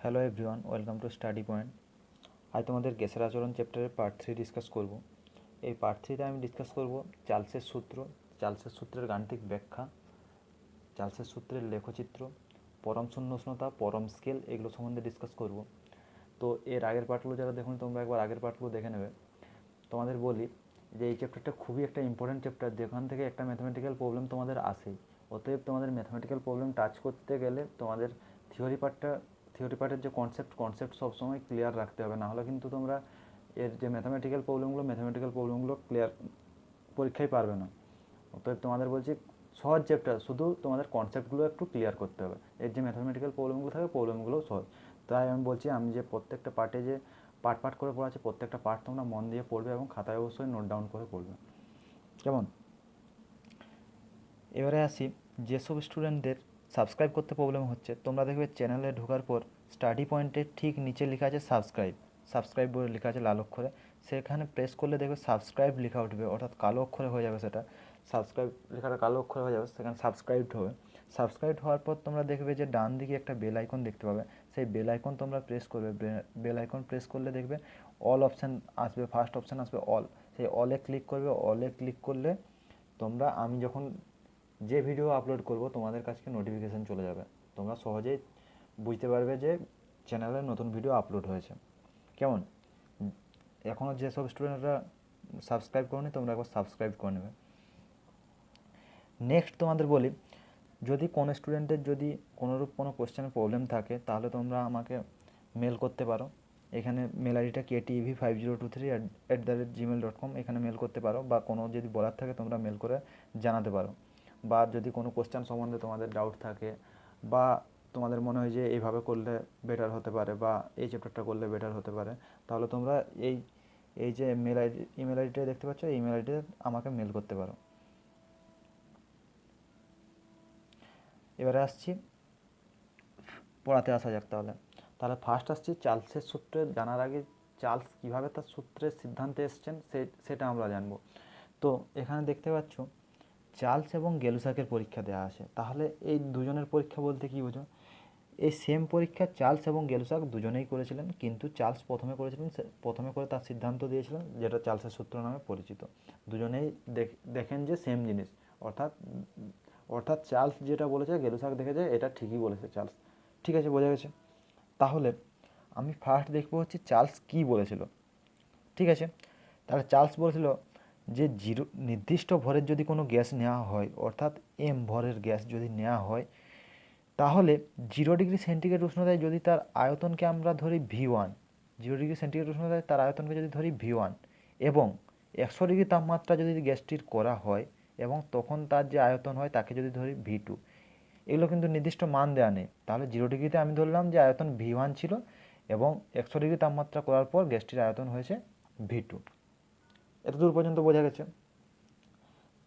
Hello everyone, welcome to study point. আজ তোমাদের গ্যাসের আচরণ চ্যাপ্টারের পার্ট 3 ডিসকাস করব। এই পার্ট 3তে আমি ডিসকাস করব চার্লসের সূত্র, চার্লসের সূত্রের গাণিতিক ব্যাখ্যা, চার্লসের সূত্রের লেখচিত্র, পরম শূন্য উষ্ণতা, পরম স্কেল, এগুলো সম্বন্ধে ডিসকাস করব। তো এর আগের পার্টগুলো যারা দেখুন তোমরা একবার আগের পার্টগুলো দেখে নেবে। তোমাদের বলি যে এই চ্যাপ্টারটা খুবই একটা ইম্পর্টেন্ট চ্যাপ্টার, যেখান থেকে একটা ম্যাথমেটিক্যাল প্রবলেম তোমাদের আসেই। অতএব তোমাদের ম্যাথমেটিক্যাল প্রবলেম টাচ করতে গেলে তোমাদের থিওরি পার্টের যে কনসেপ্ট সবসময় ক্লিয়ার রাখতে হবে, নাহলে কিন্তু তোমরা এর যে ম্যাথমেটিক্যাল প্রবলেমগুলো ক্লিয়ার পরীক্ষায় পারবে না। অতএব তোমাদের বলছি সহজ চ্যাপ্টার, শুধু তোমাদের কনসেপ্টগুলো একটু ক্লিয়ার করতে হবে। এর যে ম্যাথমেটিক্যাল প্রবলেমগুলো থাকে প্রবলেমগুলোও সহজ। তাই আমি বলছি, আমি যে প্রত্যেকটা পার্টে যে পার্ট করে পড়া আছে, প্রত্যেকটা পার্ট তোমরা মন দিয়ে পড়বে এবং খাতায় অবশ্যই নোট ডাউন করে পড়বে, কেমন? এবারে আসি, যেসব স্টুডেন্টদের সাবস্ক্রাইব করতে প্রবলেম হচ্ছে, তোমরা দেখবে চ্যানেলে ঢোকার পর স্টাডি পয়েন্টের ঠিক নিচে লেখা আছে সাবস্ক্রাইব বলে লেখা আছে লাল অক্ষরে। সেখানে প্রেস করলে দেখবে সাবস্ক্রাইব লেখা উঠবে, অর্থাৎ কালো অক্ষরে হয়ে যাবে। সেটা সাবস্ক্রাইব লেখাটা কালো অক্ষরে হয়ে যাবে, সেখানে সাবস্ক্রাইবড হবে। সাবস্ক্রাইবড হওয়ার পর তোমরা দেখবে যে ডান দিকে একটা বেল আইকন দেখতে পাবে। সেই বেল আইকন তোমরা প্রেস করবে। বেল আইকন প্রেস করলে দেখবে অল অপশান আসবে, ফার্স্ট অপশান আসবে অল। সেই অলে ক্লিক করবে। অলে ক্লিক করলে তোমরা, আমি যখন যে ভিডিও আপলোড করব তোমাদের কাছে নোটিফিকেশান চলে যাবে। তোমরা সহজেই বুঝতে পারবে যে চ্যানেলে নতুন ভিডিও আপলোড হয়েছে, কেমন? এখনও যেসব স্টুডেন্টরা সাবস্ক্রাইব করোনি, তোমরা একবার সাবস্ক্রাইব করে নেবে। নেক্সট তোমাদের বলি, যদি কোনো স্টুডেন্টের যদি কোনোরূপ কোনো কোশ্চেনের প্রবলেম থাকে, তাহলে তোমরা আমাকে মেল করতে পারো। এখানে মেল আইডিটা KTEV5023@gmail.com, এখানে মেল করতে পারো। বা কোনো যদি বলার থাকে তোমরা মেল করে জানাতে পারো। বা যদি কোনো কোশ্চেন সম্বন্ধে তোমাদের ডাউট থাকে, বা তোমাদের মনে হয় যে এইভাবে করলে বেটার হতে পারে, বা এই চ্যাপ্টারটা করলে বেটার হতে পারে, তাহলে তোমরা এই এই যে ইমেল আইডিটা দেখতে পাচ্ছ, এই ইমেল আইডিতে আমাকে মেল করতে পারো। এবারে আসছি, পড়াতে আসা যাক। তাহলে ফার্স্ট আসছি চার্লসের সূত্রে। জানার আগে চার্লস কীভাবে তার সূত্রের সিদ্ধান্তে এসছেন সেটা আমরা জানবো। তো এখানে দেখতে পাচ্ছ চার্লস এবং গেলুসাকের পরীক্ষা দেওয়া আছে। তাহলে এই দুজনের পরীক্ষা বলতে কী বোঝো? এই সেম পরীক্ষা চার্লস এবং গেলুসাক দুজনেই করেছিলেন, কিন্তু চার্লস প্রথমে করে তার সিদ্ধান্ত দিয়েছিলেন, যেটা চার্লসের সূত্র নামে পরিচিত। দুজনেই দেখেন যে সেম জিনিস, অর্থাৎ অর্থাৎ চার্লস যেটা বলেছে গেলুসাক দেখেছে এটা ঠিকই বলেছে চার্লস। ঠিক আছে, বোঝা গেছে। তাহলে আমি ফার্স্ট দেখবো হচ্ছে চার্লস কী বলেছিল। ঠিক আছে, তাহলে চার্লস বলেছিল যে নির্দিষ্ট ভরের যদি কোনো গ্যাস নেওয়া হয়, অর্থাৎ ভরের গ্যাস যদি নেওয়া হয়, তাহলে 0 ডিগ্রি সেন্টিগ্রেড উষ্ণতায় যদি তার আয়তনকে আমরা ধরি V1, 0 ডিগ্রি সেন্টিগ্রেড উষ্ণতায় তার আয়তনকে যদি ধরি V1, এবং 100 ডিগ্রি তাপমাত্রা যদি গ্যাসটির করা হয়, এবং তখন তার যে আয়তন হয় তাকে যদি ধরি V2, এগুলো কিন্তু নির্দিষ্ট মান দেওয়া নেই। তাহলে 0 ডিগ্রিতে আমি ধরলাম যে আয়তন V1 ছিল, এবং 100 ডিগ্রি তাপমাত্রা করার পর গ্যাসটির আয়তন হয়েছে V2। এতদূর পর্যন্ত বোঝা গেছে।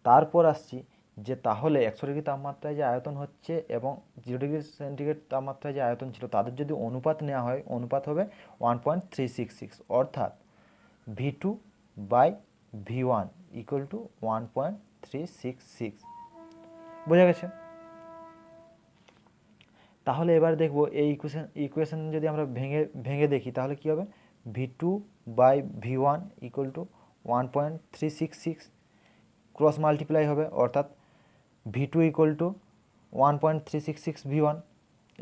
তারপর আসছি যে তাহলে 100 ডিগ্রি তাপমাত্রায় যে আয়তন হচ্ছে এবং 0 ডিগ্রি সেন্টিগ্রেড তাপমাত্রায় যে আয়তন ছিল, তাদের যদি অনুপাত নেওয়া হয়, অনুপাত হবে 1.366, অর্থাৎ V2 by V1 equal to 1.366। বোঝা গেছে? তাহলে এবার দেখব এই ইকুয়েশন যদি আমরা ভেঙে ভেঙে দেখি, তাহলে কী হবে? V2 by V1 equal to 1.366, cross multiply হবে, অর্থাৎ V2 ইকুয়াল টু 1.366 V1।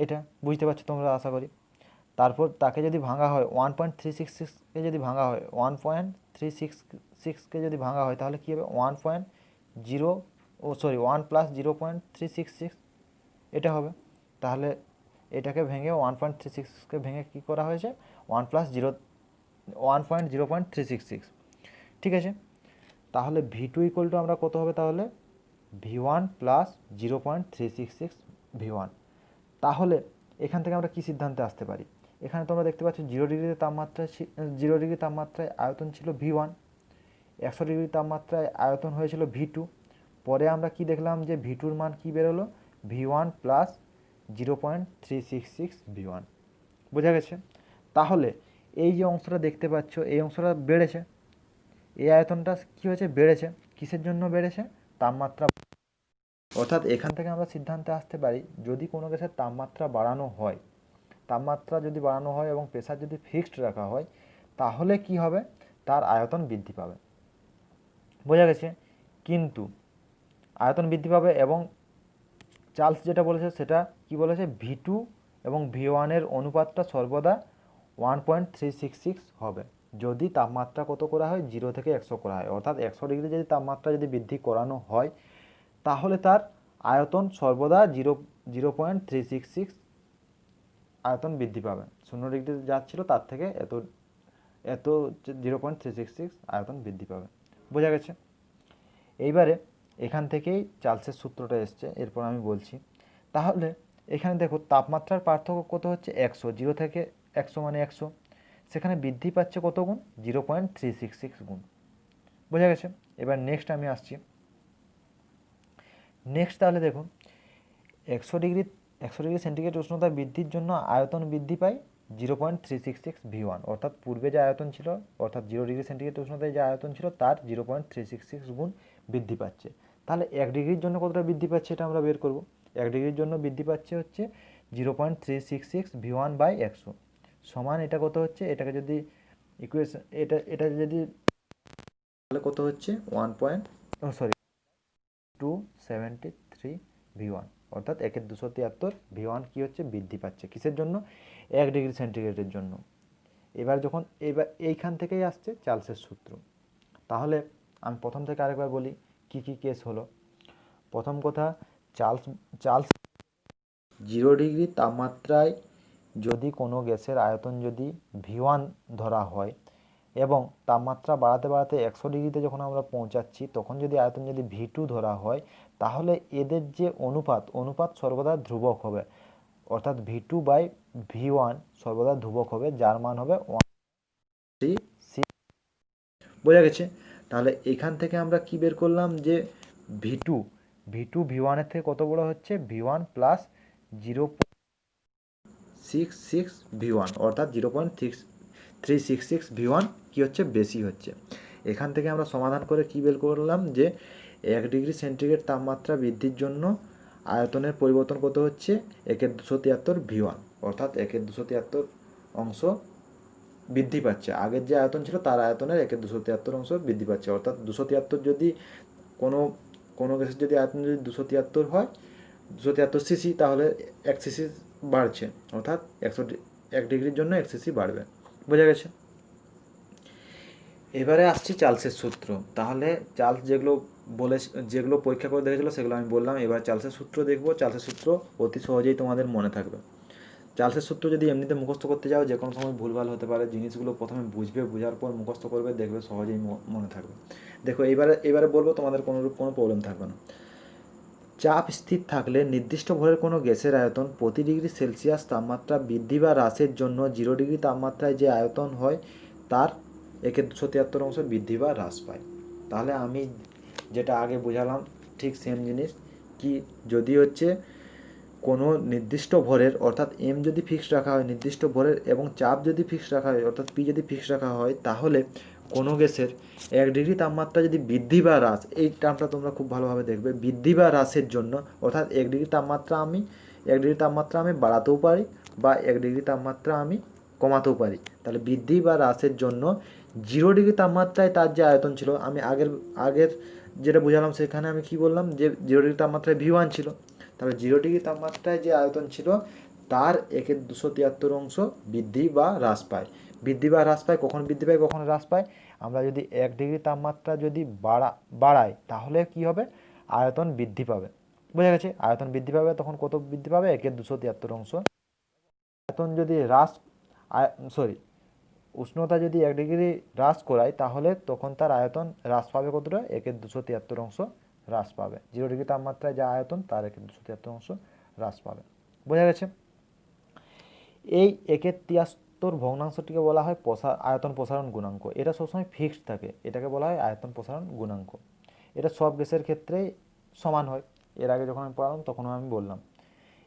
এটা বুঝতে পারছো তোমরা আশা করি। তারপর তাকে যদি ভাঙা হয় 1.366কে যদি ভাঙা হয় 1.366কে যদি ভাঙা হয়, তাহলে কী হবে? 1 প্লাস 0.366, এটা হবে। তাহলে এটাকে ভেঙে 1.36কে ভেঙে কী করা হয়েছে? 1.0.366। ঠিক আছে, তাহলে V2 ইকুয়াল টু আমরা কত হবে? তাহলে V1 প্লাস 0.366 V1। তাহলে এখান থেকে আমরা কী সিদ্ধান্তে আসতে পারি? এখানে তোমরা দেখতে পাচ্ছ 0 ডিগ্রি তাপমাত্রায় আয়তন ছিল V1, 100 ডিগ্রি তাপমাত্রায় আয়তন হয়েছিল V2। পরে আমরা কি দেখলাম যে V2-র মান কী বেরোলো? V1 plus 0.366 V1। বোঝা গেছে? তাহলে এই যে অংশটা দেখতে পাচ্ছ, এই অংশটা বেড়েছে। এই আয়তনটা কী হয়েছে? বেড়েছে। কিসের জন্য বেড়েছে? তাপমাত্রা। অর্থাৎ এখান থেকে আমরা সিদ্ধান্তে আসতে পারি, যদি কোনো গ্যাসের তাপমাত্রা বাড়ানো হয়, তাপমাত্রা যদি বাড়ানো হয় এবং প্রেসার যদি ফিক্সড রাখা হয় তাহলে কি হবে, তার আয়তন বৃদ্ধি পাবে। বোঝা গেছে? কিন্তু আয়তন বৃদ্ধি পাবে এবং চার্লস যেটা বলেছে সেটা কি বলেছে, V2 এবং V1-এর অনুপাতটা সর্বদা 1.366 হবে যদি তাপমাত্রা কত করা হয়, 0 থেকে 100 করা হয়। অর্থাৎ 100 ডিগ্রি যদি তাপমাত্রা যদি বৃদ্ধি করানো হয় তাহলে তার আয়তন সর্বদা 0.366 আয়তন বৃদ্ধি পাবে। 0 ডিগ্রি যা ছিল তার থেকে এত 0.366 আয়তন বৃদ্ধি পাবে। বোঝা গেছে? এইবারে এখান থেকেই চার্লসের সূত্রটা এসছে, এরপর আমি বলছি। তাহলে এখানে দেখো তাপমাত্রার পার্থক্য কত হচ্ছে, 100, 0 থেকে 100 মানে 100, সেখানে বৃদ্ধি পাচ্ছে কত গুণ, 0.366 গুণ। বোঝা গেছে? এবার নেক্সট আমি আসছি। নেক্সট তাহলে দেখুন 100 ডিগ্রি সেন্টিগ্রেড উষ্ণতা বৃদ্ধির জন্য আয়তন বৃদ্ধি পায় 0.366 V1, অর্থাৎ পূর্বে যে আয়তন ছিল, অর্থাৎ 0 ডিগ্রি সেন্টিগ্রেড উষ্ণতায় যে আয়তন ছিল তার 0.366 গুণ বৃদ্ধি পাচ্ছে। তাহলে 1 ডিগ্রির জন্য কতটা বৃদ্ধি পাচ্ছে এটা আমরা বের করব। 1 ডিগ্রির জন্য বৃদ্ধি পাচ্ছে হচ্ছে 0.366 V1/100 সমান, এটা কত হচ্ছে, এটাকে যদি ইকুয়েশন এটা যদি তাহলে কত হচ্ছে 273 V1, অর্থাৎ 1/273 V1 কি হচ্ছে, বৃদ্ধি পাচ্ছে। কিসের জন্য? 1 ডিগ্রি সেন্টিগ্রেডের জন্য। এবার এইখান থেকেই আসছে চার্লসের সূত্র। তাহলে আমি প্রথম থেকে আরেকবার বলি কি কি কেস হলো। প্রথম কথা, চার্লস 0 ডিগ্রি তাপমাত্রায় যদি কোনো গ্যাসের আয়তন যদি V1 ধরা হয় এবং তাপমাত্রা বাড়াতে বাড়াতে 100 ডিগ্রিতে যখন আমরা পৌঁছাচ্ছি তখন যদি আয়তন যদি V2 ধরা হয় তাহলে এদের যে অনুপাত সর্বদা ধ্রুবক হবে, অর্থাৎ V2/V1 সর্বদা ধ্রুবক হবে, যার মান হবে 1.36। বোঝা গেছে? তাহলে এখান থেকে আমরা কি বের করলাম যে V2 V1-এর থেকে কত বড় হচ্ছে, V1 প্লাস 0.66 V1, অর্থাৎ 0.366 V1 কি হচ্ছে, বেশি হচ্ছে। এখান থেকে আমরা সমাধান করে কি বের করলাম যে 1 ডিগ্রি সেন্টিগ্রেড তাপমাত্রা বৃদ্ধির জন্য আয়তনের পরিবর্তন কত হচ্ছে, 1/273 V1, অর্থাৎ 1/273 অংশ বৃদ্ধি পাচ্ছে। আগের যে আয়তন ছিল তার আয়তনের 1/273 অংশ বৃদ্ধি পাচ্ছে। অর্থাৎ 273 যদি কোনো গ্যাসের যদি আয়তন যদি 273 হয়, 273 সিসি, তাহলে 1 সিসি বাড়ছে, অর্থাৎ 1 ডিগ্রির জন্য 1 সিসি বাড়বে। বোঝা গেছে? এবারে আসছি চার্লসের সূত্র। তাহলে চার্লস যেগুলো পরীক্ষা করে দেখেছিল সেগুলো আমি বললাম। এবার চার্লসের সূত্র দেখব। চার্লসের সূত্র অতি সহজেই তোমাদের মনে থাকবে। চার্লসের সূত্র যদি এমনিতে মুখস্থ করতে যাও যে কোনো সময় ভুলভাল হতে পারে, জিনিসগুলো প্রথমে বুঝবে, বোঝার পর মুখস্থ করবে, দেখবে সহজেই মনে থাকবে। দেখো এবারে বলবো, তোমাদের কোনোরূপ কোনো প্রবলেম থাকবে না। চাপ স্থির থাকলে নির্দিষ্ট ভরের কোনো গ্যাসের আয়তন প্রতি ডিগ্রি সেলসিয়াস তাপমাত্রা বৃদ্ধি বা হ্রাসের জন্য 0 ডিগ্রি তাপমাত্রায় যে আয়তন হয় তার 1/273 অংশ বৃদ্ধি বা হ্রাস পায়। তাহলে আমি যেটা আগে বোঝালাম ঠিক সেম জিনিস, কি যদি হচ্ছে কোনো নির্দিষ্ট ভরের, অর্থাৎ এম যদি ফিক্সড রাখা হয় নির্দিষ্ট ভরের এবং চাপ যদি ফিক্সড রাখা হয়, অর্থাৎ পি যদি ফিক্সড রাখা হয়, তাহলে কোনো গ্যাসের 1 ডিগ্রি তাপমাত্রা যদি বৃদ্ধি বা হ্রাস, এই টার্মটা তোমরা খুব ভালোভাবে দেখবে, বৃদ্ধি বা হ্রাসের জন্য, অর্থাৎ 1 ডিগ্রি তাপমাত্রা আমি বাড়াতেও পারি বা 1 ডিগ্রি তাপমাত্রা আমি কমাতেও পারি। তাহলে বৃদ্ধি বা হ্রাসের জন্য 0 ডিগ্রি তাপমাত্রায় তার যে আয়তন ছিল, আমি আগের যেটা বোঝালাম সেখানে আমি কি বললাম যে 0 ডিগ্রি তাপমাত্রায় V1 ছিল, তাহলে 0 ডিগ্রি তাপমাত্রায় যে আয়তন ছিল তার 1/273 অংশ বৃদ্ধি বা হ্রাস পায়। কখন বৃদ্ধি পায় কখন হ্রাস পায়, আমরা যদি 1 ডিগ্রি তাপমাত্রা যদি বাড়াই তাহলে কি হবে, আয়তন বৃদ্ধি পাবে। বোঝা গেছে? আয়তন বৃদ্ধি পাবে, তখন কত বৃদ্ধি পাবে, 1/273 অংশ। আয়তন যদি উষ্ণতা যদি 1 ডিগ্রি হ্রাস করায় তাহলে তখন তার আয়তন হ্রাস পাবে কতটা, 1/273 অংশ হ্রাস পাবে। 0 ডিগ্রি তাপমাত্রায় যা আয়তন তার 1/273 অংশ হ্রাস পাবে। বোঝা গেছে? এই 1/73 ভগ্নাংশটিকে বলা হয় আয়তন প্রসারণ গুণাঙ্ক। এটা সবসময় ফিক্সড থাকে, এটাকে বলা হয় আয়তন প্রসারণ গুণাঙ্ক। এটা সব গ্যাসের ক্ষেত্রেই সমান হয়। এর আগে যখন আমি পড়ালাম তখনও আমি বললাম।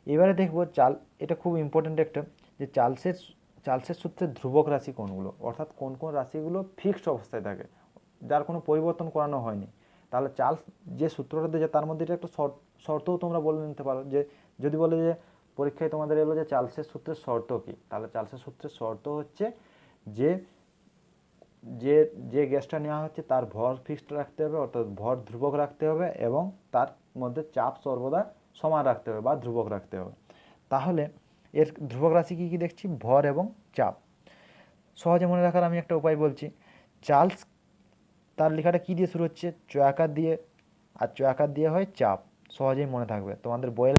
এবারে দেখব এটা খুব ইম্পর্টেন্ট একটা, যে চার্লসের সূত্রের ধ্রুবক রাশি কোনগুলো, অর্থাৎ কোন কোন রাশিগুলো ফিক্সড অবস্থায় থাকে, যার কোনো পরিবর্তন করানো হয়নি। তাহলে চার্লস যে সূত্রটা দিয়েছে তার মধ্যে এটা একটা শর্তও তোমরা বলে নিতে পারো, যে যদি বলে যে পরীক্ষায় তোমাদের এলো যে চার্লসের সূত্রের শর্ত কী, তাহলে চার্লসের সূত্রের শর্ত হচ্ছে যে যে যে গ্যাসটা নেওয়া হচ্ছে তার ভর ফিক্সড রাখতে হবে, অর্থাৎ ভর ধ্রুবক রাখতে হবে, এবং তার মধ্যে চাপ সর্বদা সমান রাখতে হবে বা ধ্রুবক রাখতে হবে। তাহলে এর ধ্রুবক রাশি কী কী দেখছি, ভর এবং চাপ। সহজে মনে রাখার আমি একটা উপায় বলছি। চার্লস, তার লেখাটা কী দিয়ে শুরু হচ্ছে, চয়াকার দিয়ে, আর চয়াকার দিয়ে হয় চাপ। সহজেই মনে থাকবে তোমাদের বইয়ে।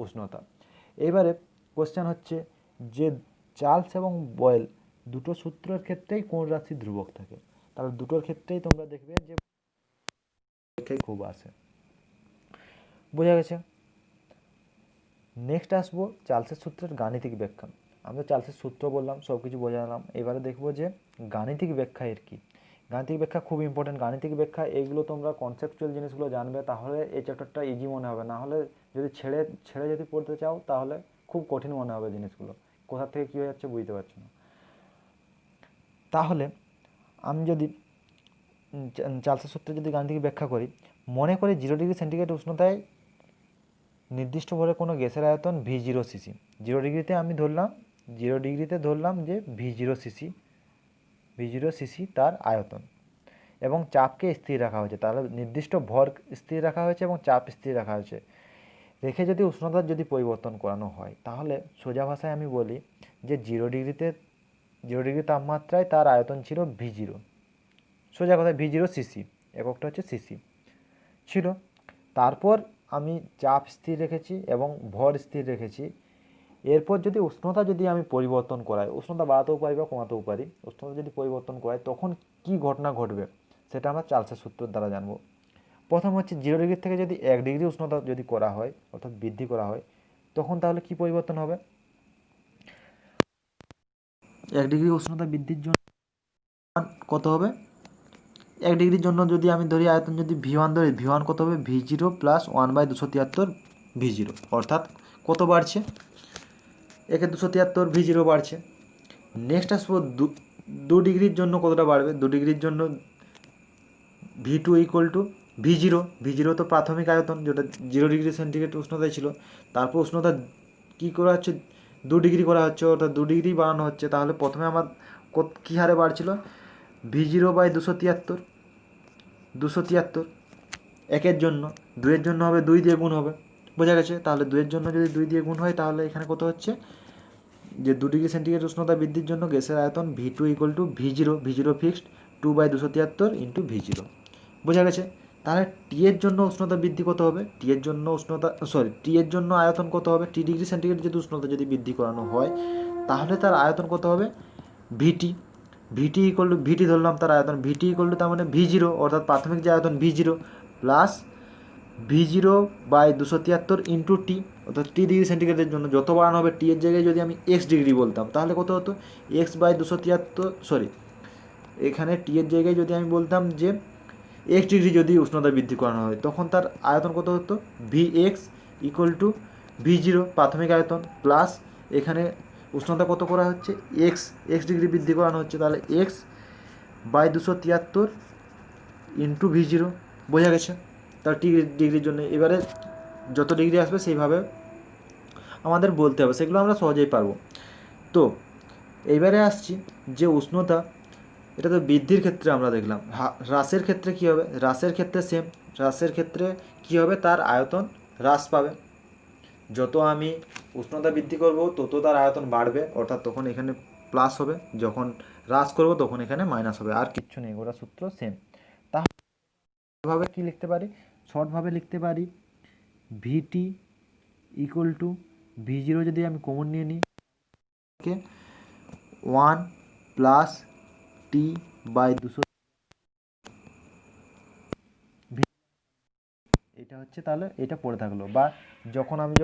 উষ্ণতা। এবারে কোশ্চেন হচ্ছে যে চার্লস এবং বয়েল দুটো সূত্রের ক্ষেত্রেই কোন রাশি ধ্রুবক থাকে। তাহলে দুটোর ক্ষেত্রেই তোমরা দেখবে যে খুব আসে। বোঝা গেছে। নেক্সট আসবো চার্লসের সূত্রের গাণিতিক ব্যাখ্যা। আমরা চার্লসের সূত্র বললাম, সব কিছু বোঝালাম, এবারে দেখবো যে গাণিতিক ব্যাখ্যা এর কী। গাণিতিক ব্যাখ্যা খুব ইম্পর্টেন্ট। গাণিতিক ব্যাখ্যা এইগুলো তোমরা কনসেপচুয়াল জিনিসগুলো জানবে, তাহলে এই চ্যাপ্টারটা ইজি মনে হবে। না হলে যদি ছেড়ে ছেড়ে যদি পড়তে চাও তাহলে খুব কঠিন মনে হবে জিনিসগুলো, কোথা থেকে কী হয়ে যাচ্ছে বুঝতে পারছো না। তাহলে আমি যদি চার্লসের সূত্রে যদি গাণিতিক ব্যাখ্যা করি, মনে করি 0°C উষ্ণতায় নির্দিষ্ট ভরে কোনো গ্যাসের আয়তন V0cc। 0°তে আমি ধরলাম, 0°তে ধরলাম যে V0cc তার আয়তন, এবং চাপকে স্থির রাখা হয়েছে। তাহলে নির্দিষ্ট ভর স্থির রাখা হয়েছে এবং চাপ স্থির রাখা হয়েছে। রেখে যদি উষ্ণতার যদি পরিবর্তন করানো হয়, তাহলে সোজা ভাষায় আমি বলি যে 0°তে তাপমাত্রায় তার আয়তন ছিল V0। সোজা কথায় V0cc, এককটা হচ্ছে সিসি ছিল। তারপর আমি চাপ স্থির রেখেছি এবং ভর স্থির রেখেছি। এরপর যদি উষ্ণতা যদি আমি পরিবর্তন করাই, উষ্ণতা বাড়াতেও পারি বা কমাতেও পারি, উষ্ণতা যদি পরিবর্তন করাই তখন কি ঘটনা ঘটবে সেটা আমরা চার্লসের সূত্রের দ্বারা জানবো। প্রথম হচ্ছে 0° থেকে যদি 1° উষ্ণতা যদি করা হয়, অর্থাৎ বৃদ্ধি করা হয়, তখন তাহলে কি পরিবর্তন হবে। 1° উষ্ণতা বৃদ্ধির জন্য কত হবে, 1°র জন্য যদি আমি ধরি আয়তন যদি V1 ধরি, V1 কত হবে, V0 প্লাস 1/273 V0, অর্থাৎ কত বাড়ছে, 1/273 V0 বাড়ছে। নেক্সট আসবো 2°র জন্য কতটা বাড়বে, 2°র জন্য V2 ইকুয়াল টু V0 তো প্রাথমিক আয়তন, যেটা 0°C উষ্ণতায় ছিল। তারপর উষ্ণতা কী করা হচ্ছে, 2° করা হচ্ছে, অর্থাৎ 2° বাড়ানো হচ্ছে। তাহলে প্রথমে আমার কী হারে বাড়ছিল, V0/273 একের জন্য, 2-এর জন্য হবে 2 দিয়ে গুণ হবে। বোঝা গেছে। তাহলে 2-এর জন্য যদি 2 দিয়ে গুণ হয়, তাহলে এখানে কত হচ্ছে যে 2°C উষ্ণতা বৃদ্ধির জন্য গ্যাসের আয়তন V2 equal to V0 fixed 2/273 into V0। বোঝা গেছে। তাহলে টি এর জন্য উষ্ণতা বৃদ্ধি কত হবে, টি এর জন্য আয়তন কত হবে, T°C যদি উষ্ণতা যদি বৃদ্ধি করানো হয়, তাহলে তার আয়তন কত হবে, ভিটি ইকুয়াল টু, ভিটি ধরলাম তার আয়তন, ভিটি ইকুয়াল টু তার মানে V0, অর্থাৎ প্রাথমিক যে আয়তন V0 plus V0/273 into T, অর্থাৎ T°C জন্য যত বাড়ানো হবে, টি এর জায়গায় যদি আমি x° বলতাম তাহলে কত হতো, x/273, এখানে টি এর জায়গায় যদি আমি বলতাম যে x° যদি উষ্ণতা বৃদ্ধি করানো হয়, তখন তার আয়তন কত হতো, Vx ইকুয়াল টু V0 প্রাথমিক আয়তন প্লাস এখানে উষ্ণতা কত করা হচ্ছে, x° বৃদ্ধি করানো হচ্ছে, তাহলে x/273 ইন্টু V0। বোঝা গেছে। তার T°'র জন্য এবারে যত ডিগ্রি আসবে সেইভাবে আমাদের বলতে হবে, সেগুলো আমরা সহজেই পারবো। তো এইবারে আসছি যে উষ্ণতা, এটা তো বৃদ্ধির ক্ষেত্রে আমরা দেখলাম। হ্রাসের ক্ষেত্রে কী হবে, হ্রাসের ক্ষেত্রে সেম, হ্রাসের ক্ষেত্রে কী হবে, তার আয়তন হ্রাস পাবে। যত আমি উষ্ণতা বৃদ্ধি করব তত তার আয়তন বাড়বে, অর্থাৎ তখন এখানে প্লাস হবে, যখন হ্রাস করব তখন এখানে মাইনাস হবে, আর কিচ্ছু নেই, ওরা সূত্র সেম। তাহলে কী লিখতে পারি, শর্টভাবে লিখতে পারি ভিটি ইকুয়াল টু V0 যদি আমি কমন নিয়ে নিই, 1 প্লাস T/200, এটা হচ্ছে, তাহলে এটা পড়ে থাকলো। বা যখন আমি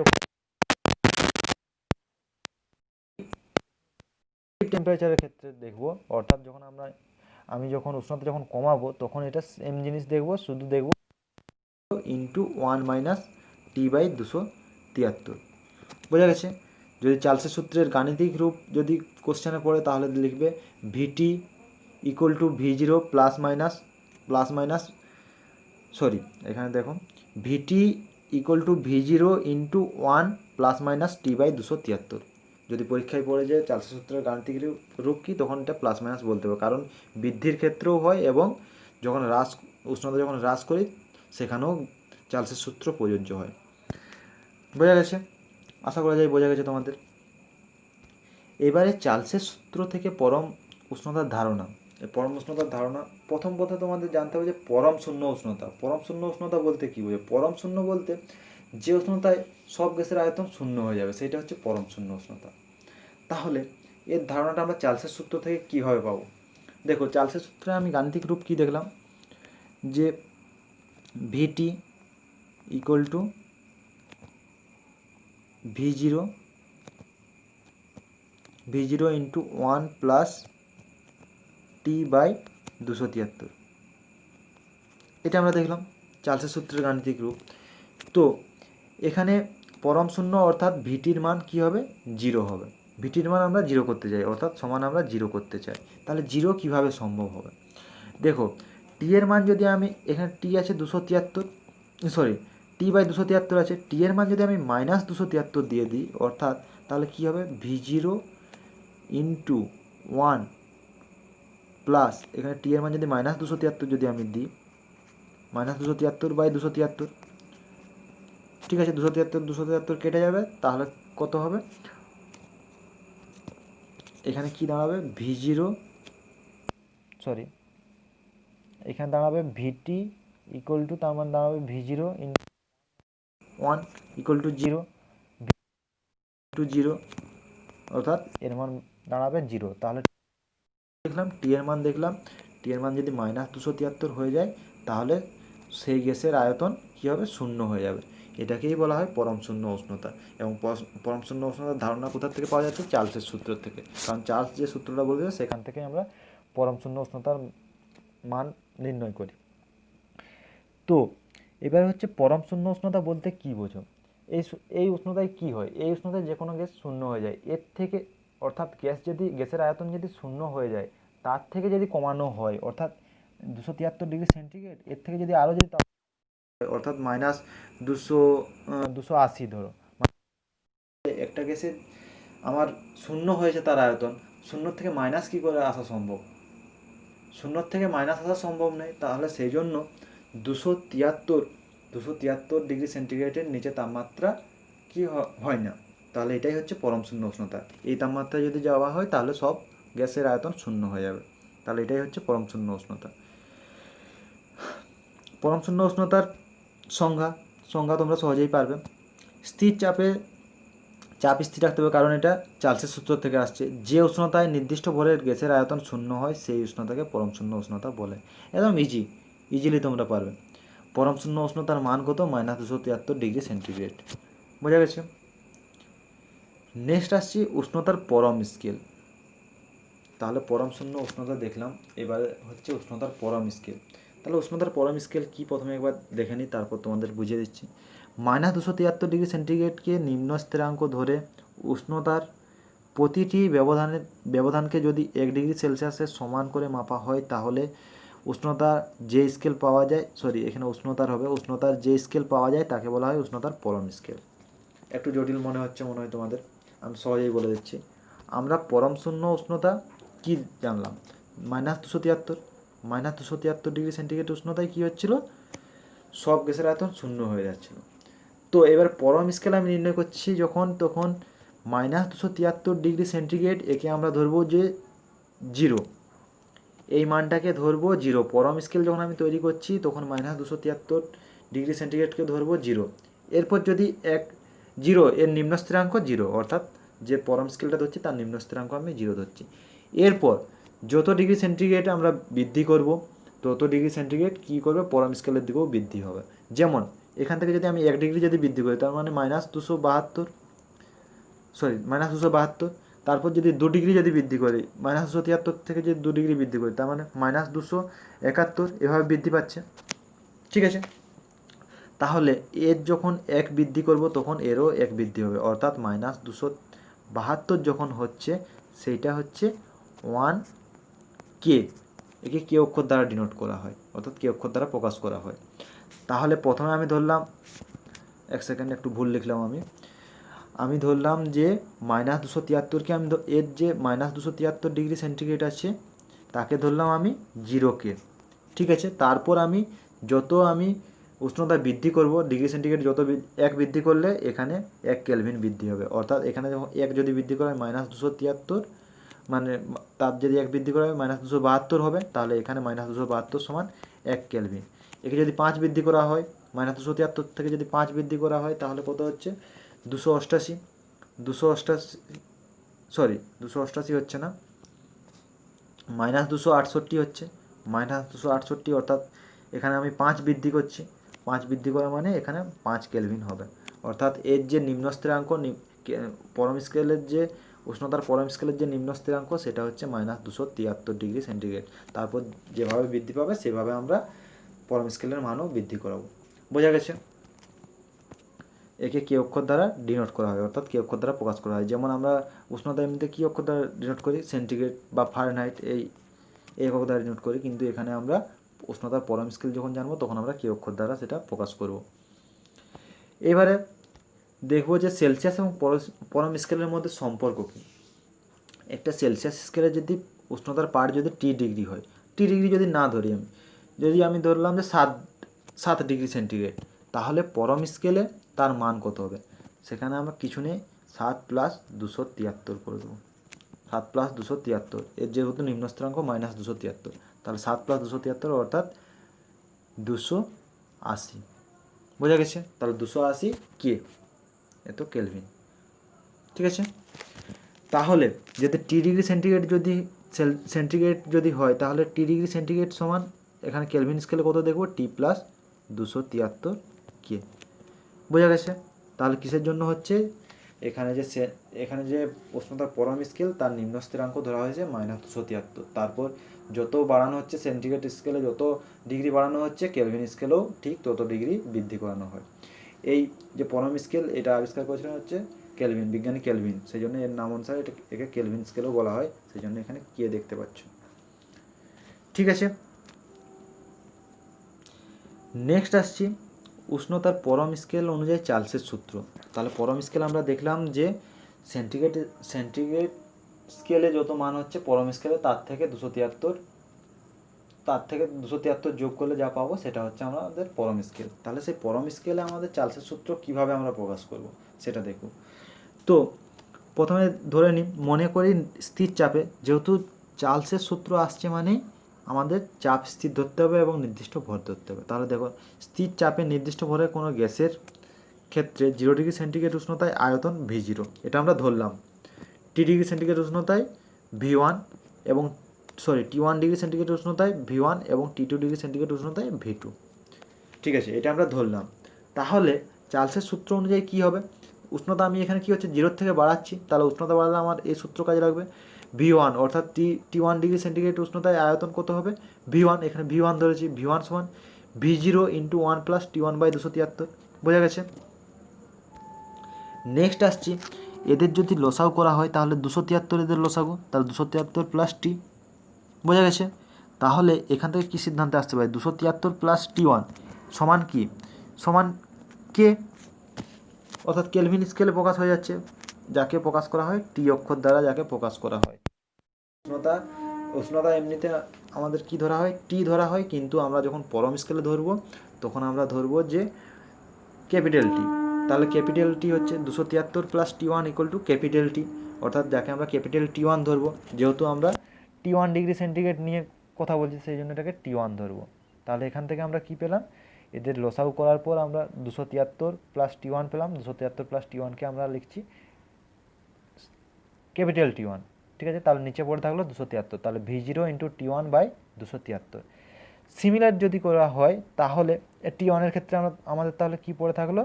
টেম্পারেচারের ক্ষেত্রে দেখব, অর্থাৎ যখন আমি যখন উষ্ণতা যখন কমাবো, তখন এটা সেম জিনিস দেখব, শুধু দেখব ইন্টু 1 - T/273। বোঝা গেছে। যদি চার্লসের সূত্রের গাণিতিক রূপ যদি কোশ্চেনে পড়ে, তাহলে লিখবে V T equal to V0 plus minus plus minus sorry এখানে দেখো ভিটি ইকুয়াল টু ভি0 into 1 plus minus T by 273। যদি পরীক্ষায় পড়ে যায় চার্লসের সূত্রের গাণিতিক রূপ কী, তখন এটা প্লাস মাইনাস বলতে হবে, কারণ বৃদ্ধির ক্ষেত্রেও হয় এবং যখন উষ্ণতা যখন হ্রাস করি সেখানেও চার্লসের সূত্র প্রযোজ্য হয়। বোঝা গেছে? আশা করা যায় বোঝা গেছে তোমাদের। এবারে চার্লসের সূত্র থেকে পরম উষ্ণতার ধারণা। পরম উষ্ণতার ধারণা প্রথম কথা তোমাদের জানতে হবে যে পরম শূন্য উষ্ণতা। পরম শূন্য উষ্ণতা বলতে কী বোঝে? পরম শূন্য বলতে যে উষ্ণতায় সব গ্যাসের আয়তন শূন্য হয়ে যাবে সেটা হচ্ছে পরম শূন্য উষ্ণতা। তাহলে এর ধারণাটা আমরা চার্লসের সূত্র থেকে কীভাবে পাবো? দেখো চার্লসের সূত্রে আমি গাণিতিক রূপ কী দেখলাম, যে ভিটি ইকুয়াল টু ভি0 ইন্টু 1 প্লাস টি বাই 273। এটা আমরা দেখলাম চার্লসের সূত্রের গাণিতিক রূপ। তো এখানে পরম শূন্য অর্থাৎ ভিটির মান কী হবে? 0 হবে। ভিটির মান আমরা 0 করতে চাই, অর্থাৎ সমান আমরা 0 করতে চাই। তাহলে 0 কীভাবে সম্ভব হবে? দেখো টি এর মান যদি আমি এখানে টি আছে 273, সরি টি বাই 273 আছে, টি এর মান যদি আমি মাইনাস 273 দিয়ে দিই অর্থাৎ তাহলে কী হবে? ভি0 ইন্টু 1 প্লাস এখানে টি এর মান যদি মাইনাস 273 যদি আমি দিই, মাইনাস 273 বাই 273, ঠিক আছে 273 কেটে যাবে, তাহলে কত হবে? এখানে কি দাঁড়াবে? ভি0 সরি এখানে দাঁড়াবে ভিটি ইকুয়াল টু, তার মান দাঁড়াবে ভি0 ইন্টু 1 ইকুয়াল টু 0 টু 0, অর্থাৎ এর মান দাঁড়াবে 0। তাহলে দেখলাম টি এর মান দেখলাম, টি এর মান যদি মাইনাস 273 হয়ে যায় তাহলে সেই গ্যাসের আয়তন কী হবে? শূন্য হয়ে যাবে। এটাকেই বলা হয় পরম শূন্য উষ্ণতা। এবং পরম শূন্য উষ্ণতার ধারণা কোথা থেকে পাওয়া যাচ্ছে? চার্লসের সূত্র থেকে, কারণ চার্লস যে সূত্রটা বলছে সেখান থেকে আমরা পরম শূন্য উষ্ণতার মান নির্ণয় করি। তো এবার হচ্ছে পরম শূন্য উষ্ণতা বলতে কী বোঝো? এই উষ্ণতায় কি হয়? এই উষ্ণতায় যে কোনো গ্যাস শূন্য হয়ে যায়, এর থেকে অর্থাৎ গ্যাসের আয়তন যদি শূন্য হয়ে যায় তার থেকে যদি কমানো হয় অর্থাৎ 273 ডিগ্রি সেন্টিগ্রেড, এর থেকে যদি আরও যদি অর্থাৎ মাইনাস 280 ধরো, একটা গ্যাসের আমার শূন্য হয়েছে তার আয়তন, শূন্য থেকে মাইনাস কী করে আসা সম্ভব? শূন্য থেকে মাইনাস আসা সম্ভব নয়। তাহলে সেই জন্য 273 ডিগ্রি সেন্টিগ্রেডের নিচে তাপমাত্রা কি হয় না। তাহলে এটাই হচ্ছে পরম শূন্য উষ্ণতা। এই তাপমাত্রায় যদি যাওয়া হয় তাহলে সব গ্যাসের আয়তন শূন্য হয়ে যাবে। তাহলে এটাই হচ্ছে পরম শূন্য উষ্ণতা। পরম শূন্য উষ্ণতার সংজ্ঞা তোমরা সহজেই পারবে। স্থির চাপ স্থির রাখতে হবে, কারণ এটা চার্লসের সূত্র থেকে আসছে। যে উষ্ণতায় নির্দিষ্ট ভরের গ্যাসের আয়তন শূন্য হয় সেই উষ্ণতাকে পরম শূন্য উষ্ণতা বলে। একদম ইজিলি তোমরা পারবে। পরম শূন্য উষ্ণতার মান কত? Minus 273 degree centigrade. বোঝা গেছে? নেক্সট আসছি উষ্ণতার পরম স্কেল। তাহলে পরম শূন্য উষ্ণতা দেখলাম, এবারে হচ্ছে উষ্ণতার পরম স্কেল। তাহলে উষ্ণতার পরম স্কেল কি প্রথমে একবার দেখে নিই, তারপর তোমাদের বুঝিয়ে দিচ্ছি। মাইনাস 273 ডিগ্রি সেন্টিগ্রেডকে নিম্ন স্থিরাঙ্ক ধরে উষ্ণতার প্রতিটি ব্যবধানকে যদি 1 ডিগ্রি সেলসিয়াসের সমান করে মাপা হয় তাহলে উষ্ণতার যে স্কেল পাওয়া যায়, এখানে উষ্ণতার যে স্কেল পাওয়া যায় তাকে বলা হয় উষ্ণতার পরম স্কেল। একটু জটিল মনে হয় তোমাদের, আমি সহজেই বলে দিচ্ছি। আমরা পরম শূন্য উষ্ণতা কি জানলাম? মাইনাস 273 ডিগ্রি সেন্টিগ্রেড উষ্ণতায় কী হচ্ছিল? সব গ্যাসের আয়তন শূন্য হয়ে যাচ্ছিল। তো এবার পরম স্কেল আমি নির্ণয় করছি তখন মাইনাস 273 ডিগ্রি সেন্টিগ্রেড, একে আমরা ধরবো যে 0, এই মানটাকে ধরবো 0। পরম স্কেল যখন আমি তৈরি করছি তখন মাইনাস 273 ডিগ্রি সেন্টিগ্রেডকে ধরবো 0। এরপর যদি 0 এর নিম্ন স্থিরাঙ্ক 0, অর্থাৎ যে পরম স্কেলটা ধরছি তার নিম্ন স্থিরাঙ্ক আমি 0 ধরছি। এরপর যত ডিগ্রি সেন্টিগ্রেড আমরা বৃদ্ধি করব তত ডিগ্রি সেন্টিগ্রেড কী করবে? পরম স্কেলের দিকেও বৃদ্ধি হবে। যেমন এখান থেকে যদি আমি 1 ডিগ্রি যদি বৃদ্ধি করি তার মানে মাইনাস 272, তারপর যদি 2 ডিগ্রি যদি বৃদ্ধি করি, মাইনাস 273 থেকে যদি 2 ডিগ্রি বৃদ্ধি করি তার মানে মাইনাস 271, এভাবে বৃদ্ধি পাচ্ছে। ঠিক আছে? তাহলে এর যখন 1 বৃদ্ধি করব তখন এরও 1 বৃদ্ধি হবে, অর্থাৎ মাইনাস 272 যখন হচ্ছে সেইটা হচ্ছে 1K। একে কে অক্ষর দ্বারা ডিনোট করা হয়, অর্থাৎ কে অক্ষর দ্বারা প্রকাশ করা হয়। তাহলে প্রথমে আমি ধরলাম, এক সেকেন্ড একটু ভুল লিখলাম, আমি ধরলাম যে -273কে আমি এর যে -273 ডিগ্রি সেন্টিগ্রেড আছে তাকে ধরলাম আমি 0 কে, ঠিক আছে। তারপর আমি যত উষ্ণতা বৃদ্ধি করব, ডিগ্রি সেন্টিগ্রেড যত 1 বৃদ্ধি করলে এখানে 1 কেলভিন বৃদ্ধি হবে, অর্থাৎ এখানে যখন 1 যদি বৃদ্ধি করা হয় -273, মানে তাপ যদি 1 বৃদ্ধি করা হয় -272 হবে, তাহলে এখানে -272 সমান 1 কেলভিন। একে যদি 5 বৃদ্ধি করা হয়, -273 থেকে যদি 5 বৃদ্ধি করা হয় তাহলে কত হচ্ছে 288, 288 হচ্ছে না, -268 হচ্ছে, -268, অর্থাৎ এখানে আমি 5 বৃদ্ধি করছি, 5 বৃদ্ধি করা মানে এখানে 5 কেলভিন হবে, অর্থাৎ এর যে নিম্ন স্থিরাঙ্ক পরম স্কেলের যে উষ্ণতার পরম স্কেলের যে নিম্ন স্থিরাঙ্ক সেটা হচ্ছে -273 ডিগ্রি সেন্টিগ্রেড। তারপর যেভাবে বৃদ্ধি পাবে সেভাবে আমরা পরম স্কেলের মানও বৃদ্ধি করাবো। বোঝা গেছে? একে কে অক্ষর দ্বারা ডিনোট করা হয়, অর্থাৎ কে অক্ষর দ্বারা প্রকাশ করা হয়। যেমন আমরা উষ্ণতা এমনিতে কী অক্ষর দ্বারা ডিনোট করি, সেন্টিগ্রেড বা ফারেনহাইট, এই একক দ্বারা ডিনোট করি, কিন্তু এখানে আমরা উষ্ণতার পরম স্কেল যখন জানবো তখন আমরা কে অক্ষর দ্বারা সেটা প্রকাশ করব। এবারে দেখব যে সেলসিয়াস এবং পরম স্কেলের মধ্যে সম্পর্ক কী। একটা সেলসিয়াস স্কেলে যদি উষ্ণতার পার যদি টি ডিগ্রি হয়, টি ডিগ্রি যদি না ধরি আমি, যদি আমি ধরলাম যে 7 ডিগ্রি সেন্টিগ্রেড, তাহলে পরম স্কেলে তার মান কত হবে, সেখানে আমরা কিছু নেই 7 + 273 করে দেবো। 7 + 273, এর যেহেতু নিম্ন স্থিরাঙ্ক -273, তাহলে 7 + 273 অর্থাৎ 280। বোঝা গেছে? তাহলে 280 কে, এত কেলভিন, ঠিক আছে। তাহলে যদি টি ডিগ্রি সেন্টিগ্রেড যদি হয়, তাহলে টি ডিগ্রি সেন্টিগ্রেড সমান এখানে কেলভিন স্কেলে কত দেখব, টি + 273 কে। বোঝা গেছে? তাহলে কিসের জন্য হচ্ছে, এখানে যে উষ্ণতার পরম স্কেল তার নিম্ন স্থিরাঙ্ক ধরা হয়েছে -273, তারপর যত বাড়ানো হচ্ছে সেন্টিগ্রেড স্কেলে, যত ডিগ্রি বাড়ানো হচ্ছে কেলভিন স্কেলেও ঠিক তত ডিগ্রি বৃদ্ধি করানো হয়। এই যে পরম স্কেল, এটা আবিষ্কার করেছিলেন হচ্ছে কেলভিন, বিজ্ঞানী কেলভিন, সেই জন্য এর নাম অনুসারে একে কেলভিন স্কেলও বলা হয়, সেই জন্য এখানে কে দেখতে পাচ্ছ, ঠিক আছে। নেক্সট আসছি উষ্ণতার পরম স্কেল অনুযায়ী চার্লসের সূত্র। তাহলে পরম স্কেল আমরা দেখলাম যে সেন্টিগ্রেড স্কেলে যত মান হচ্ছে পরম স্কেলে তার থেকে 273 যোগ করলে যা পাবো সেটা হচ্ছে আমাদের পরম স্কেল। তাহলে সেই পরম স্কেলে আমাদের চার্লসের সূত্র কিভাবে আমরা প্রকাশ করব সেটা দেখব। তো প্রথমে ধরে নিই, মনে করি স্থির চাপে, যেহেতু চার্লসের সূত্র আসছে মানেই আমাদের চাপ স্থির ধরতে হবে এবং নির্দিষ্ট ভর ধরতে হবে। তাহলে দেখো, স্থির চাপে নির্দিষ্ট ভরের কোনো গ্যাসের ক্ষেত্রে 0 ডিগ্রি সেন্টিগ্রেড উষ্ণতায় আয়তন V0, এটা আমরা ধরলাম। টি ডিগ্রি সেন্টিগ্রেড উষ্ণতায় V1 এবং T1 ডিগ্রি সেন্টিগ্রেড উষ্ণতায় V1 এবং T2 ডিগ্রি সেন্টিগ্রেড উষ্ণতায় V2, ঠিক আছে, এটা আমরা ধরলাম। তাহলে চার্লসের সূত্র অনুযায়ী কী হবে, উষ্ণতা আমি এখানে কী হচ্ছে 0 থেকে বাড়াচ্ছি, তাহলে উষ্ণতা বাড়ালে আমার এই সূত্র কাজে লাগবে। V1 অর্থাৎ T1 ডিগ্রি সেন্টিগ্রেড উষ্ণতায় আয়তন কত হবে, V1, এখানে V1 ধরেছি, V1 সমান V0 × 1 + T1/273। বোঝা গেছে? নেক্সট আসছি, এদের যদি লসাগু করা হয় তাহলে 273 এদের লসাগু, তাহলে 273 + T। বোঝা গেছে? তাহলে এখান থেকে কী সিদ্ধান্তে আসতে পারে, 273 + T1 সমান কি, সমান কে, অর্থাৎ কেলভিন স্কেলে প্রকাশ হয়ে যাচ্ছে, যাকে প্রকাশ করা হয় টি অক্ষর দ্বারা, যাকে প্রকাশ করা হয়। উষ্ণতা এমনিতে আমাদের কি ধরা হয়, টি ধরা হয়, কিন্তু আমরা যখন পরম স্কেলে ধরব তখন আমরা ধরব যে ক্যাপিটাল টি। তাহলে ক্যাপিটাল টি হচ্ছে 273 + T1 = ক্যাপিটাল টি, অর্থাৎ যাকে আমরা ক্যাপিটাল T1 ধরবো, যেহেতু আমরা T1 ডিগ্রি সেন্টিগ্রেড নিয়ে কথা বলছি সেই জন্য এটাকে T1 ধরবো। তাহলে এখান থেকে আমরা কি পেলাম, এদের লসাগু করার পর আমরা 273 + T1 পেলাম, 273 + T1কে আমরা লিখছি ক্যাপিটাল T1, ঠিক আছে। তাহলে নিচে পড়ে থাকলো 273, তাহলে V0 × T1/273। সিমিলার যদি করা হয় তাহলে T1 এর ক্ষেত্রে আমাদের তাহলে কি পড়ে থাকলো,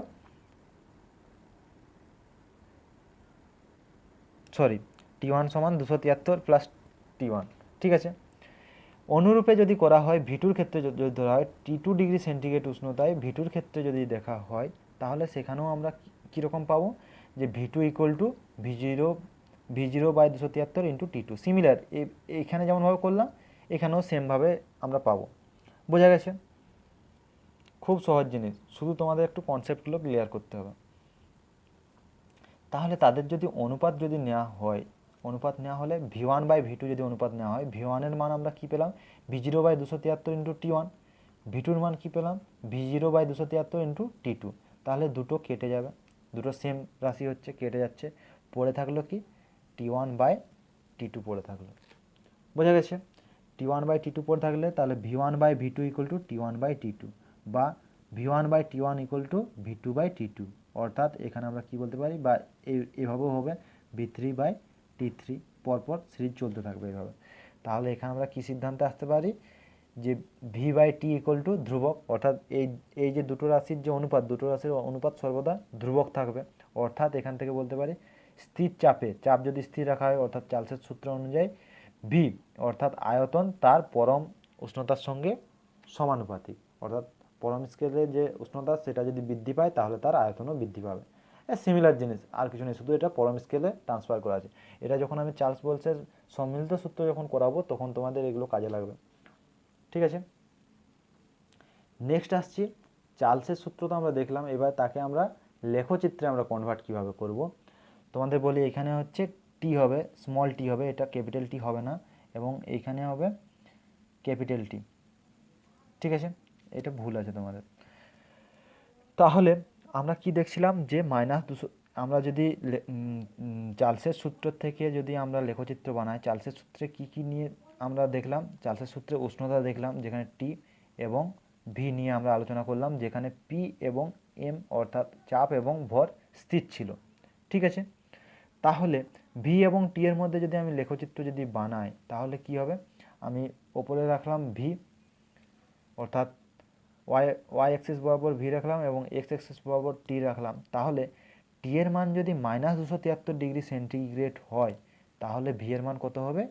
T1 সমান 273 + T1, ঠিক আছে। অনুরূপে যদি করা হয় V2 ক্ষেত্রে, যদি ধরা হয় T2 ডিগ্রি সেন্টিগ্রেড উষ্ণতায় V2 ক্ষেত্রে যদি দেখা হয়, তাহলে সেখানেও আমরা কীরকম পাবো, যে V2 = V0/273 × T2। সিমিলার, এখানে যেমনভাবে করলাম এখানেও সেমভাবে আমরা পাবো। বোঝা গেছে? খুব সহজ জিনিস, শুধু তোমাদের একটু কনসেপ্টগুলো ক্লিয়ার করতে হবে। তাহলে তাদের যদি অনুপাত যদি নেওয়া হয়, অনুপাত নেওয়া হলে V1/V2 যদি অনুপাত নেওয়া হয়, V1-এর মান আমরা কী পেলাম, V0/273 ইন্টু T1, V2-র মান কী পেলাম, V0/273 ইন্টু T2। তাহলে দুটো কেটে যাবে, দুটো সেম রাশি হচ্ছে, কেটে যাচ্ছে, পড়ে থাকলো কি T1/T2 পড়ে থাকলো। বোঝা গেছে? T1/T2 পড়ে থাকলে তাহলে V1/V2 ইকুয়াল টু T1/T2 বা V1/T1 ইকুয়াল টু V2/T2। অর্থাৎ এখানে আমরা কি বলতে পারি, বা এভাবেও হবে V3/T3, পরপর সিরিজ চলতে থাকবে এভাবে। তাহলে এখানে আমরা কি সিদ্ধান্তে আসতে পারি যে V/T ইকুয়াল টু ধ্রুবক, অর্থাৎ এই যে দুটো রাশির যে অনুপাত, দুটো রাশির অনুপাত সর্বদা ধ্রুবক থাকবে। অর্থাৎ এখান থেকে বলতে পারি স্থির চাপে, চাপ যদি স্থির রাখা হয়, অর্থাৎ চার্লসের সূত্র অনুযায়ী V অর্থাৎ আয়তন তার পরম উষ্ণতার সঙ্গে সমানুপাতিক। অর্থাৎ পরম স্কেলে যে উষ্ণতা সেটা যদি বৃদ্ধি পায় তাহলে তার আয়তনও বৃদ্ধি পাবে। সিমিলার জিনিস, আর কিছু নেই, শুধু এটা পরম স্কেলে ট্রান্সফার করা আছে। এটা যখন আমি চার্লস বলসের সম্মিলিত সূত্র যখন করাবো তখন তোমাদের এগুলো কাজে লাগবে। ঠিক আছে, নেক্সট আসছি চার্লসের সূত্র তো আমরা দেখলাম, এবার তাকে আমরা লেখচিত্রে আমরা কনভার্ট কিভাবে করব। তোমাদের বলি এখানে হচ্ছে টি হবে, স্মল টি হবে, এটা ক্যাপিটাল টি হবে না, এবং এইখানে হবে ক্যাপিটাল টি। ঠিক আছে, এটা ভুল আছে তোমাদের। তাহলে আমরা কি দেখছিলাম যে -200, আমরা যদি চার্লসের সূত্র থেকে যদি আমরা লেখচিত্র বানাই, চার্লসের সূত্রে কি কি নিয়ে আমরা দেখলাম, চার্লসের সূত্রে উষ্ণতা দেখলাম যেখানে টি, এবং ভি নিয়ে আমরা আলোচনা করলাম যেখানে পি এবং এম অর্থাৎ চাপ এবং ভর স্থির ছিল। ঠিক আছে, তাহলে ভি এবং টি এর মধ্যে যদি আমি লেখচিত্র যদি বানাই তাহলে কি হবে, আমি ওপরে রাখলাম ভি, অর্থাৎ ওয়াই অ্যাক্সিস বরাবর ভি রাখলাম এবং এক্স অ্যাক্সিস বরাবর টি রাখলাম। তাহলে টি এর মান যদি -273°C হয় তাহলে ভি এর মান কত হবে,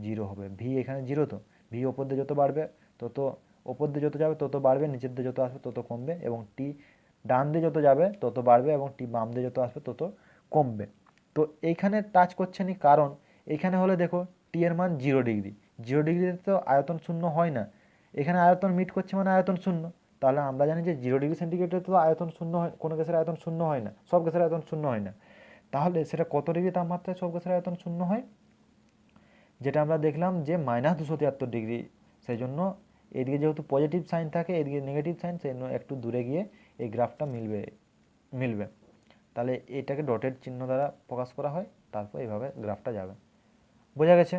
0 হবে। ভি এখানে 0, তো ভি ওপর দিয়ে যত বাড়বে তত, ওপর দিয়ে যত যাবে তত বাড়বে, নিচের দিয়ে যত আসবে তত কমবে, এবং টি ডান দিয়ে যত যাবে তত বাড়বে এবং টি বাম দিয়ে যত আসবে তত কমবে। তো এইখানে টাচ করছে না, কারণ এইখানে হলে দেখো টি এর মান 0°, 0°তে তো আয়তন শূন্য হয় না, এখানে আয়তন মিট করছে মানে আয়তন শূন্য। তাহলে আমরা জানি যে 0°C তো আয়তন শূন্য হয়, কোনো গ্যাসের আয়তন শূন্য হয় না, সব গ্যাসের আয়তন শূন্য হয় না। তাহলে সেটা কত ডিগ্রি তাপমাত্রায় সব গ্যাসের আয়তন শূন্য হয়, যেটা আমরা দেখলাম যে -273°। সেই জন্য এদিকে যেহেতু পজিটিভ সাইন থাকে, এদিকে নেগেটিভ সাইন, সেই জন্য একটু দূরে গিয়ে এই গ্রাফটা মিলবে। তাহলে এটাকে ডটেড চিহ্ন দ্বারা প্রকাশ করা হয়, তারপর এইভাবে গ্রাফটা যাবে। বোঝা গেছে?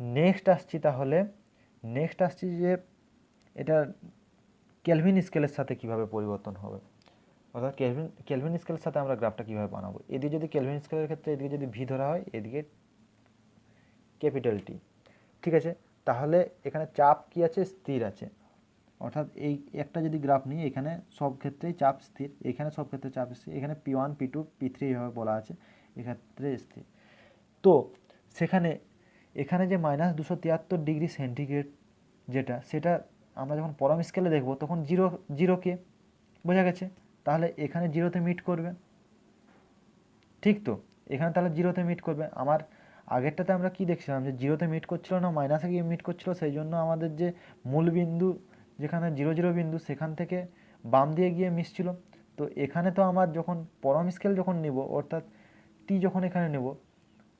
নেক্সট আসছি যে এটা কেলভিন স্কেলের সাথে কিভাবে পরিবর্তন হবে, অর্থাৎ কেলভিন স্কেলের সাথে আমরা গ্রাফটা কীভাবে বানাবো। এদিকে যদি কেলভিন স্কেলের ক্ষেত্রে এদিকে যদি ভি ধরা হয়, এদিকে ক্যাপিটাল টি। ঠিক আছে, তাহলে এখানে চাপ কি আছে, স্থির আছে। অর্থাৎ এই একটা যদি গ্রাফ নিই, এখানে সব ক্ষেত্রেই চাপ স্থির, এখানে সব ক্ষেত্রে চাপ স্থির, এখানে P1 P2 P3 এভাবে বলা আছে, এক্ষেত্রে স্থির। তো এখানে যে -273°C যেটা, সেটা আমরা যখন পরম স্কেলে দেখব তখন 0 বোঝা গেছে? তাহলে এখানে 0তে মিট করবে, ঠিক তো? এখানে তাহলে 0তে মিট করবে। আমার আগেরটাতে আমরা কি দেখছিলাম যে 0তে মিট করছিল না, মাইনাসে গিয়ে মিট করছিল, সেই জন্য আমাদের যে মূল বিন্দু যেখানে 0 বিন্দু সেখান থেকে বাম দিয়ে গিয়ে মিশছিল। তো এখানে তো আমার যখন পরম স্কেল যখন নিব, অর্থাৎ টি যখন এখানে নেব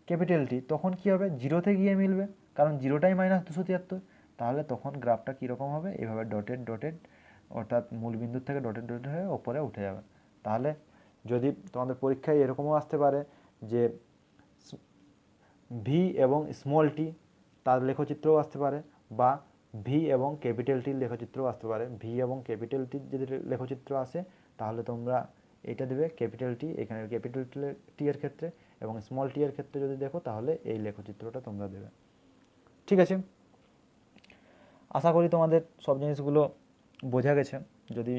ক্যাপিটাল টি, তখন কি হবে, 0তে গিয়ে মিলবে, কারণ 0টাই -273। তাহলে তখন গ্রাফটা কীরকম হবে, এভাবে ডটেড, অর্থাৎ মূল বিন্দুর থেকে ডটেড হয়ে ওপরে উঠে যাবে। তাহলে যদি তোমাদের পরীক্ষায় এরকমও আসতে পারে যে ভি এবং স্মল টি তার লেখচিত্রও আসতে পারে, বা ভি এবং ক্যাপিটাল টির লেখচিত্রও আসতে পারে। ভি এবং ক্যাপিটাল টির যদি লেখচিত্র আসে তাহলে তোমরা এটা দেবে ক্যাপিটাল টি এখানে, ক্যাপিটাল টি এর ক্ষেত্রে, এবং স্মল টি এর ক্ষেত্রে যদি দেখো তাহলে এই লেখচিত্রটা তোমরা দেবে। ঠিক আছে, আশা করি তোমাদের সব জিনিসগুলো বোঝা গেছে। যদি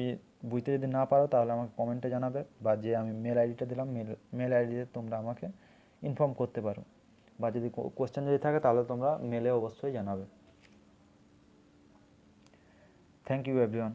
বুঝতে না পারো তাহলে আমাকে কমেন্টে জানাবে, বা যে আমি মেল আইডিটা দিলাম মেল আইডিতে তোমরা আমাকে ইনফর্ম করতে পারো, বা যদি কোশ্চেন যদি থাকে তাহলে তোমরা মেলে অবশ্যই জানাবে। Thank you everyone.